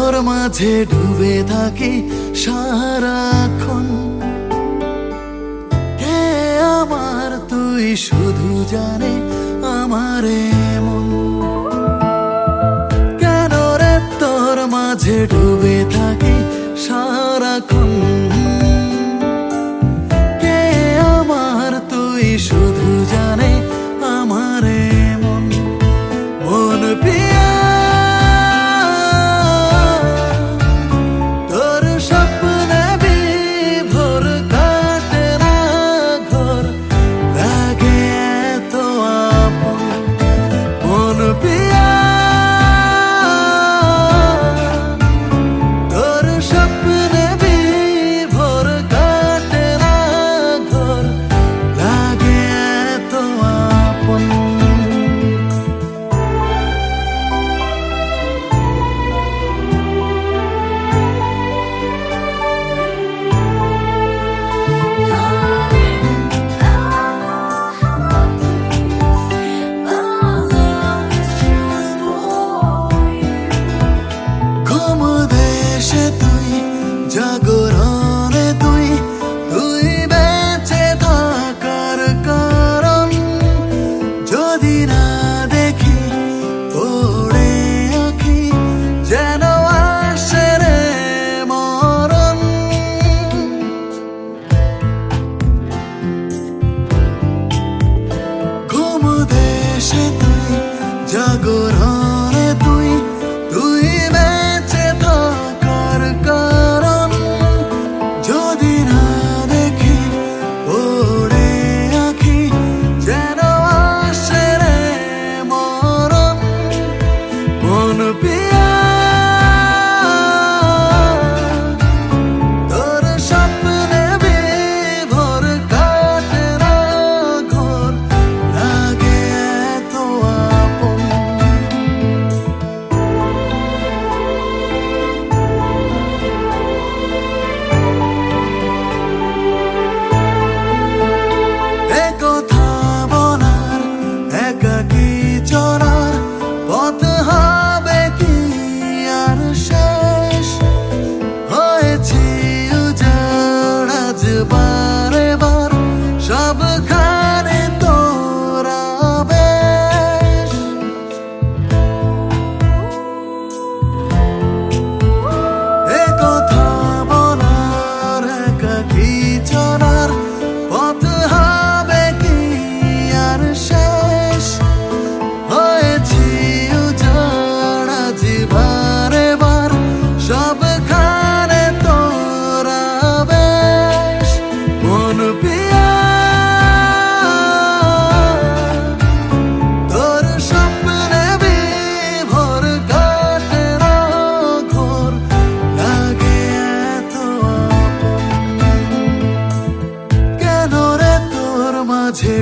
তোর মাঝে ডুবে থাকি সারাক্ষণ। কে আমার তুই শুধু জানে আমার মন। কেন রে তোর মাঝে ডুবে থাকি সারাক্ষণ। কে আমার তুই শুধু জানে আমার মন। মন প্রিয়া জাগরণে তুই তুই বেঁচে থাকার কারণ। যদি না দেখি পড়ে আঁখি যেন আসে রে মরণ। ঘুম দেশে তুই জাগরণে তুই তুই বেঁচে থাকার কারণ। যদি না দেখি পড়ে আঁখি যেন আসে রে মরণ। মন প্রিয়া তোর স্বপ্নে বিভোর কাটে না ঘোর লাগে এত আপন। কথা বলার একাকী চলার পথ হবে কি আর শেষ। হয়েছি উজাড় আজ বারে বার সবখানে তোরা বেশ। কথা বলার একাকী চলার পথ হবে কি আর শেষ। হয়েছি উজাড় আজ বারে বার সবখানে তোরা বেশ। মন প্রিয়া তোর স্বপ্নে বিভোর কাটে না ঘোর লাগে এত আপন। কেন রে তোর মাঝে